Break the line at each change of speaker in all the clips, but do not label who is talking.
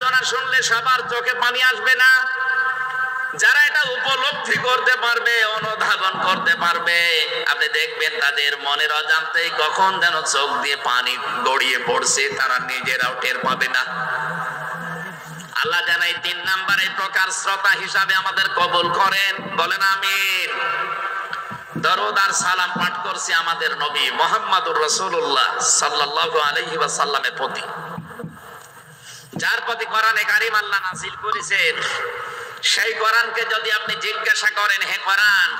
আলোচনা শুনলে সবার চোখে পানি আসবে না? যারা এটা উপলব্ধি করতে পারবে, অনুধাবন করতে পারবে, আপনি দেখবেন তাদের মনের অজান্তেই কখন যেন চোখ দিয়ে পানি গড়িয়ে পড়ছে, তারা নিজেরাও টের পাবে না। আল্লাহ যেন এই 3 নাম্বার এই প্রকার শ্রোতা হিসাবে আমাদের কবুল করেন, বলেন আমিন। দরুদ আর সালাম পাঠ করছি আমাদের নবী মুহাম্মদুর রাসূলুল্লাহ সাল্লাল্লাহু আলাইহি ওয়াসাল্লামের প্রতি, যার প্রতি কোরআনে কারীম আল্লাহ নাযিল করেছেন। সেই কোরআনকে যদি আপনি জিজ্ঞাসা করেন, হে কোরআন,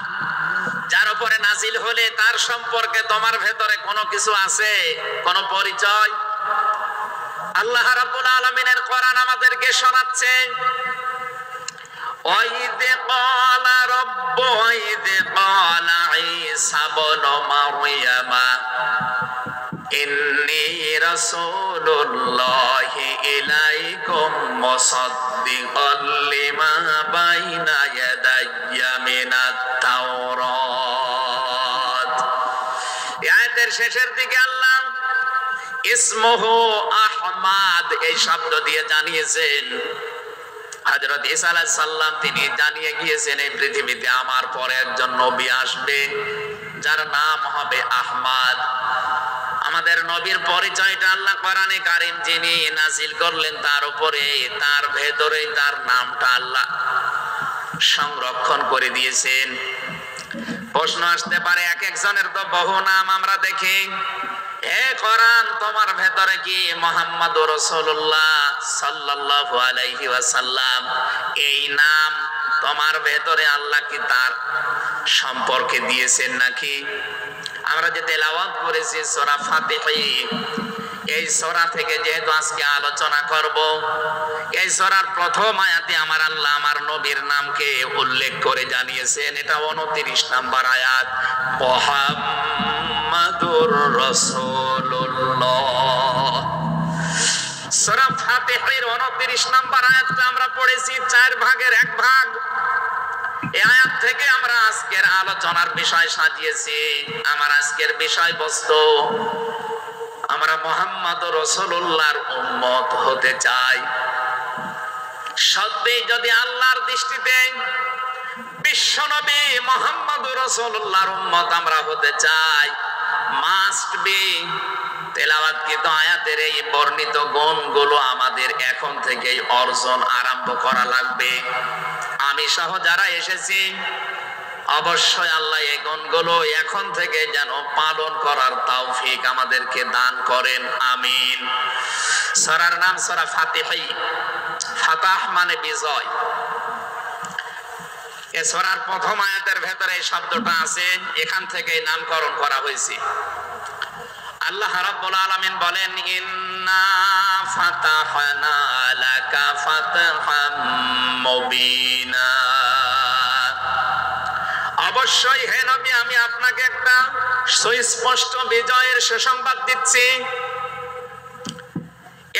যার উপরে নাযিল হলে তার সম্পর্কে তোমার ভেতরে কোনো কিছু আছে, কোনো পরিচয়? আল্লাহ রাব্বুল আলামিনের কোরআন আমাদেরকে শোনাচ্ছে, وَإِذْ قَالَ رَبُّ وَإِذْ قَالَ عِيسَى ابْنُ مَرْيَمَ إِنِّي رَسُولُ اللَّهِ إِلَيْكُمْ مُصَدِّقًا لِمَا بَيْنَ يَدَيَّ مِنَ التَّوْرَاةِ। এই আয়াতের শেষের দিকে আল্লাহ ইসমুহু আহমাদ এই শব্দ দিয়ে জানিয়েছেন, হযরত ঈসা আলাইহিস সালাম তিনি জানিয়ে গিয়েছেন এই পৃথিবীতে আমার পরে একজন নবী আসবে যার নাম হবে আহমদ। আমাদের নবীর পরিচয়টা আল্লাহ কোরআনে কারীম যিনি নাযিল করলেন তার উপরে, তার ভেতরে তার নামটা আল্লাহ সংরক্ষণ করে দিয়েছেন। প্রশ্ন আসতে পারে, এক একজনের তো বহু নাম আমরা দেখি, হে কোরআন তোমার ভেতরে কি মুহাম্মদুর রাসূলুল্লাহ সাল্লাল্লাহু আলাইহি ওয়াসাল্লাম এই নাম তোমার ভেতরে আল্লাহ কি তার সম্পর্কে দিয়েছেন নাকি? আমরা যে তেলাওয়াত করেছি সূরা ফাতিহা, এই সূরা থেকে যেহেতু আজকে আলোচনা করব, এই সূরার প্রথম আয়াতে আমার আল্লাহ আমার নবীর নামকে উল্লেখ করে জানিয়েছেন। এটা 29 নাম্বার আয়াত, মুহাম্মাদুর রাসূলুল্লাহ। সূরা ফাতিহার 29 নাম্বার আয়াতটা আমরা পড়েছি 4 ভাগের 1 ভাগ। এই আয়াত থেকে আমরা আজকের আলোচনার বিষয় সাজিয়েছি। আমার আজকের বিষয়বস্তু, আমরা মুহাম্মদুর রাসূলুল্লাহর উম্মত হতে চাই। সত্যি যদি আল্লাহর দৃষ্টিতে বিশ্বনবী মুহাম্মদুর রাসূলুল্লাহর উম্মত আমরা হতে চাই, মাস্ট বি তেলাওয়াতকৃত আয়াতের এই বর্ণিত গুণগুলো আমাদের এখন থেকেই অর্জন আরম্ভ করা লাগবে। আমি সহ যারা এসেছি অবশ্যই আল্লাহ এই গুণগুলো এখন থেকে যেন পালন করার তৌফিক আমাদেরকে দান করেন, আমিন। সূরার নাম সূরা ফাতিহা, ফাতাহ মানে বিজয়। এই সূরার প্রথম আয়াতের ভেতরে এই শব্দটা আছে, এখান থেকে নামকরণ করা হয়েছে। আল্লাহ রাব্বুল আলামিন বলেন, ইন্না ফাতাহনা লাকা ফাতহাম মুবিনা। অবশ্যই হে নবী আমি আপনাকে একটা সুস্পষ্ট বিজয়ের সুসংবাদ দিচ্ছি।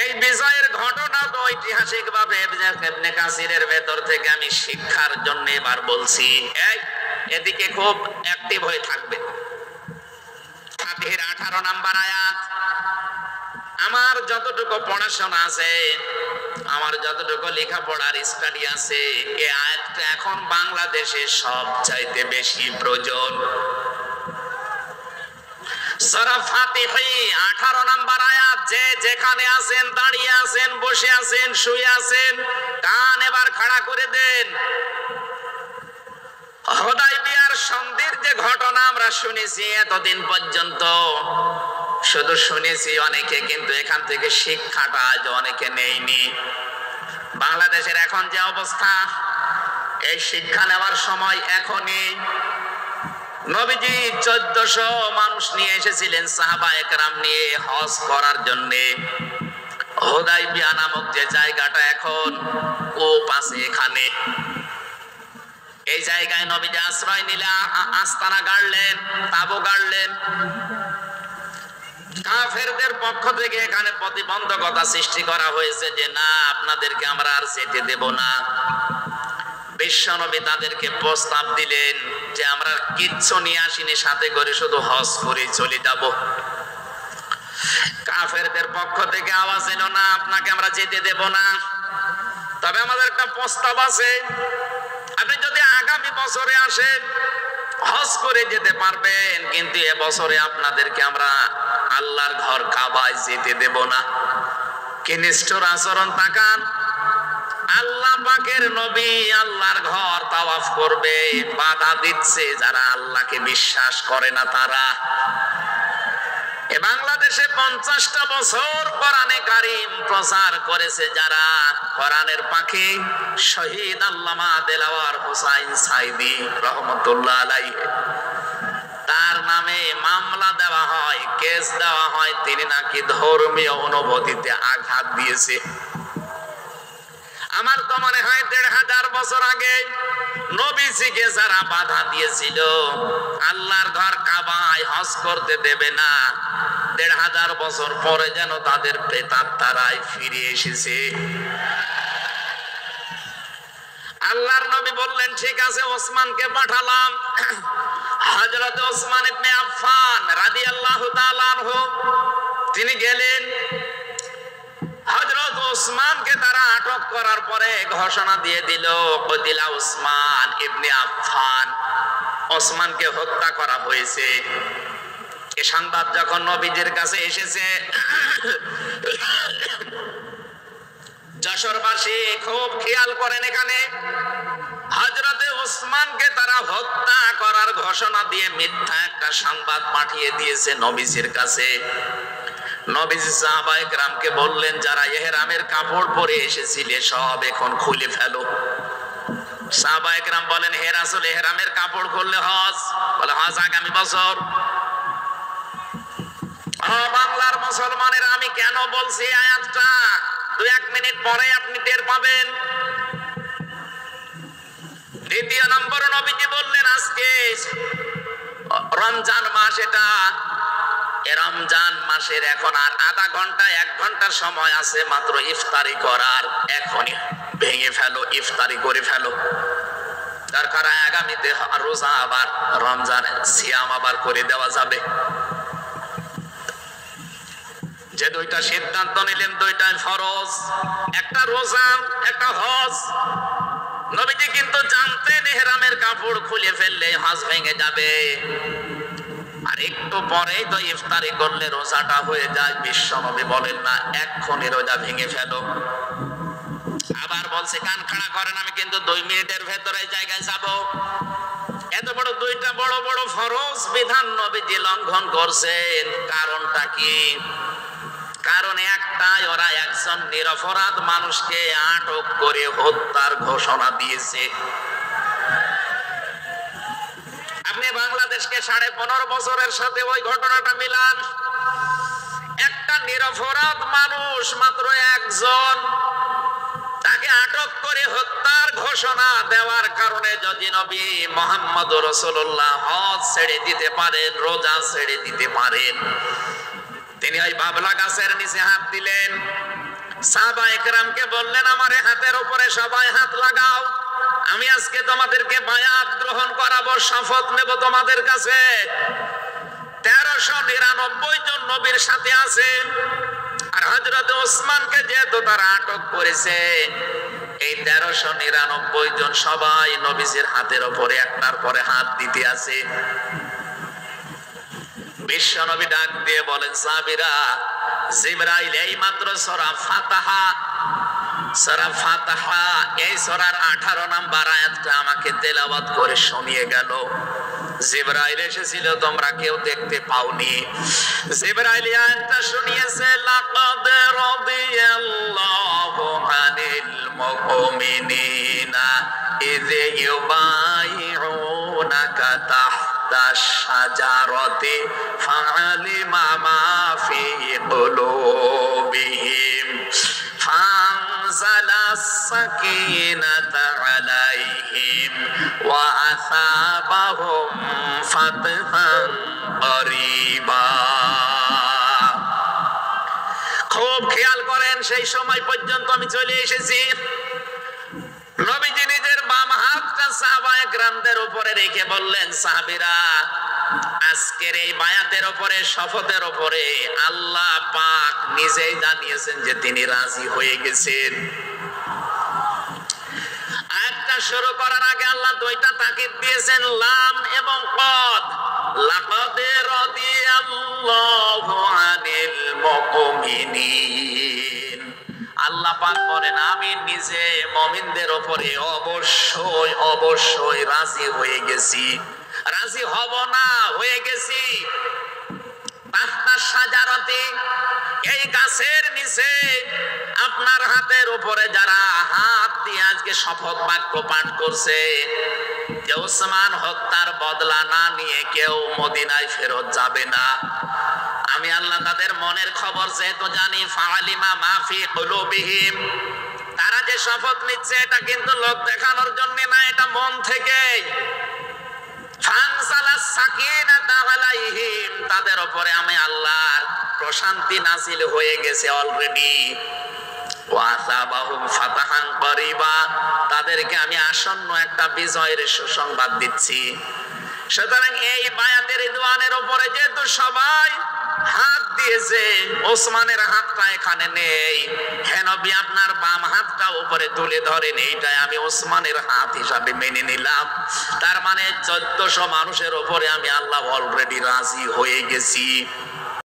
এই বিজয়ের ঘটনা তো ঐতিহাসিক ভাবে ইবনে কাসিরের ভেতর থেকে আমি শিক্ষার জন্য এবার বলছি। এদিকে খুব অ্যাক্টিভ হয়ে থাকবে। ফাতিহার 18 নাম্বার আয়াত। আমার যতটুকু পড়াশোনা আছে, আমার যতটুকু লেখাপড়ার স্টাডি আছে, এই আয়াতটা এখন বাংলাদেশে সবচাইতে বেশি প্রয়োজন। সূরা ফাতিহা 18 নাম্বার আয়াত। যে যেখানে আছেন, দাঁড়িয়ে আছেন, বসে আছেন, শুয়ে আছেন, কান এবার খাড়া করে দেন। হুদায়বিয়ার সন্ধির যে ঘটনা আমরা শুনেছি এতদিন পর্যন্ত, শুধু শুনেছি অনেকে, কিন্তু এখান থেকে শিক্ষাটা আজ অনেকে নেয়নি। বাংলাদেশের এখন যে অবস্থা, এই শিক্ষা নেওয়ার সময় এখনই। নবীজি 1400 মানুষ নিয়ে এসেছিলেন সাহাবায়ে কেরাম নিয়ে হজ করার জন্য। হুদায়বিয়া নামক যে জায়গাটা এখন কূপ আছে, এখানে এই জায়গায় নবীজি আশ্রয় নিলে আস্তানা গাড়লেন, তাবু গাড়লেন। কাফেরদের পক্ষ থেকে এখানে প্রতিবন্ধকতা সৃষ্টি করা হয়েছে যে না, আপনাদেরকে আমরা আর যেতে দেব না। বিশ্বনবী তাদেরকে প্রস্তাব দিলেন যে আমরা কিচ্ছু নিয়ে আসিনি, সাথে করে শুধু হজ করে চলে যাব। কাফেরদের পক্ষ থেকে আওয়াজ এলো না, আপনাকে আমরা যেতে দেব না। তবে আমাদের একটা প্রস্তাব আছে, আপনি যদি আগামী বছরে আসেন হজ করে যেতে পারবেন, কিন্তু এবছরে আপনাদেরকে আমরা আল্লাহর ঘর কাবায় যেতে দেব না। কি নিষ্ঠুর আচরণ! তাকান, আল্লাহ পাকের নবী আল্লাহর ঘর তাওয়াফ করবে, বাধা দিচ্ছে যারা আল্লাহকে বিশ্বাস করে না তারা। বাংলাদেশে 50টা বছর কোরআনে কারীম প্রচার করেছে যারা, কোরআনের পাখি শহীদ আল্লামা দেলাওয়ার হোসাইন সাইদি রহমতুল্লাহ আলাইহি, তার নামে মামলা দেওয়া হয়, কেস দেওয়া হয়, তিনি নাকি ধর্মীয় অনুভূতিতে আঘাত দিয়েছে। আমার তো মনে হয় 1500 বছর আগে নবীজিকে যারা বাধা দিয়েছিল আল্লাহর ঘর কাবায় হজ করতে দেবে না, 1500 বছর পরে যেন তাদের প্রেতাত্মারাই ফিরে এসেছে। আল্লাহর নবী বললেন, ঠিক আছে, ওসমানকে পাঠালাম। হযরত ওসমান ইবনে আফফান রাদিয়াল্লাহু তাআলা আনহু তিনি গেলেন। হযরত ওসমানকে তারা আটক করার পরে ঘোষণা দিয়ে দিল, কতিলা ওসমান ইবনে আফফান, ওসমানকে হত্যা করা হয়েছে। এ সংবাদ যখন নবীজির কাছে এসেছে, যশোরবাসী খুব খেয়াল করেন, এখানে হযরতে ওসমানকে তারা হত্যা করার ঘোষণা দিয়ে মিথ্যা একটা সংবাদ পাঠিয়ে দিয়েছে নবীজির কাছে। নবীজি সাহাবায়ে কেরামকে বললেন, যারা ইহরামের কাপড় পরে এসেছিলে সব এখন খুলে ফেলো। সাহাবায়ে কেরাম বলেন, হে রাসূল, ইহরামের কাপড় খুললে হজ? বলে, হজ আগামী বছর। বাংলার মুসলমানের আমি কেন বলছি আয়াতটা, 2-1 মিনিট পরে আপনি টের পাবেন। দ্বিতীয় নম্বর, নবীজি বললেন, আজকে রমজান মাস, এটা রমজান মাসের এখন আর আধা ঘন্টা 1 ঘন্টার সময় আছে মাত্র ইফতারি করার, এখনই ভেঙে ফেলো, ইফতারি করে ফেলো। দরকার আগামীতে রোজা আবার রমজানের সিয়াম আবার করে দেওয়া যাবে। যে 2টা সিদ্ধান্ত নিলেন, 2টাই ফরজ, একটা রোজা একটা হজ। নবীজি কিন্তু জানতেন ইহরামের কাপড় খুলে ফেললে হজ ভেঙে যাবে, আর একটু পরেই তো ইফতারি করলে রোজাটা হয়ে যায়। বিশ্বনবী বলেন না, এক্ষুনি রোজা ভেঙে ফেলো। আবার বলছে, কান খাড়া করেন, আমি কিন্তু 2 মিনিটের ভেতরে জায়গায় যাব। এত বড় 2টা বড় বড় ফরজ বিধান নবীজি লঙ্ঘন করছেন, কারণটা কি? কারণ একটাই, ওরা একজন নিরপরাধ মানুষকে আটক করে হত্যার ঘোষণা দিয়েছে। আপনি বাংলাদেশকে 15.5 বছরের সাথে ওই ঘটনাটা মিলান। একটা নিরপরাধ মানুষ, মাত্র একজন, তাকে আটক করে হত্যার ঘোষণা দেওয়ার কারণে যদি নবী মুহাম্মদ রাসূলুল্লাহ হজ ছেড়ে দিতে পারেন, রোজা ছেড়ে দিতে পারেন, তিনি ওই বাবলা গাছের নিচে হাত দিলেন, সাহাবায়ে কেরামকে বললেন, আমার হাতের উপরে সবাই হাত লাগাও, আমি আজকে তোমাদেরকে বায়াত গ্রহণ করাবো, শপথ নেব তোমাদের কাছে। 1399 জন নবীর সাথে আছে, আর হযরত ওসমানকে যেহেতু তারা আটক করেছে, এই 1399 জন সবাই নবীজির হাতের উপরে একটার পরে হাত দিতে আছে। বিশ্বনবী ডাক দিয়ে বলেন, সাহাবীরা, জিবরাইল এই মাত্র সূরা ফাতিহা এই সূরার 18 নম্বর আয়াতটা আমাকে তেলাওয়াত করে শুনিয়ে গেল। জিবরাইল এসেছিল, তোমরা কেউ দেখতে পাওনি। জিবরাইল আয়াতটা শুনিয়েছে, লাকাদ রাদিয়াল্লাহু আনিল মুমিনিনা ইয ইউবাইউনাকা তাহতা শাজারাতি ফাআলিমা মা ফি কুলুবিহিম ফানজালা সাকিনাতা আলাইহিম ওয়া আসাবাহুম ফাতহান করিবা। খুব খেয়াল করেন, সেই সময় পর্যন্ত আমি চলে এসেছি। নবীজি নিজের বাম হাতটা সাহাবায়ে কেরামদের উপরে রেখে বললেন, সাহাবীরা, আজকের এই বায়াতের উপরে, শপথের উপরে আল্লাহ পাক নিজেই জানিয়েছেন যে তিনি রাজি হয়ে গেছেন। আয়াত শুরু করার আগে আল্লাহ দুইটা তাকিদ দিয়েছেন, লাম এবং কদ। লাকাদ রাদিয়াল্লাহু আনিল মুমিনিন। আল্লাহ পাক বলেন, আমি নিজে মুমিনদের উপরে অবশ্যই অবশ্যই রাজি হয়ে গেছি। রাজি হব না, হয়ে গেছি। তাহতা শাজারাতি, এই গাছের নিচে আপনার হাতের উপরে যারা হাত দিয়ে আজকে শপথ বাক্য পাঠ করছে যে ওসমান হত্যার বদলা না নিয়ে কেউ মদিনায় ফেরত যাবে না, আমি আল্লাহ তাদের মনের খবর যেহেতু জানি, ফাআলিমা মা ফি কুলুবিহিম, তারা যে শপথ নিচ্ছে এটা কিন্তু লোক দেখানোর জন্য না, এটা মন থেকে। তাদের উপরে আমি আল্লাহর প্রশান্তি নাযিল হয়ে গেছে অলরেডি। তাদেরকে আমি আসন্ন একটা বিজয়ের সুসংবাদ দিচ্ছি। সুতরাং এই বায়াতের রিদওয়ানের উপরে যেহেতু সবাই হাত দিয়েছে, ওসমানের হাতটা এখানে নেই, হে নবী আপনার বাম হাতটা উপরে তুলে ধরেন, এইটাই আমি ওসমানের হাত হিসাবে মেনে নিলাম। তার মানে 1400 মানুষের উপরে আমি আল্লাহ অলরেডি রাজি হয়ে গেছি।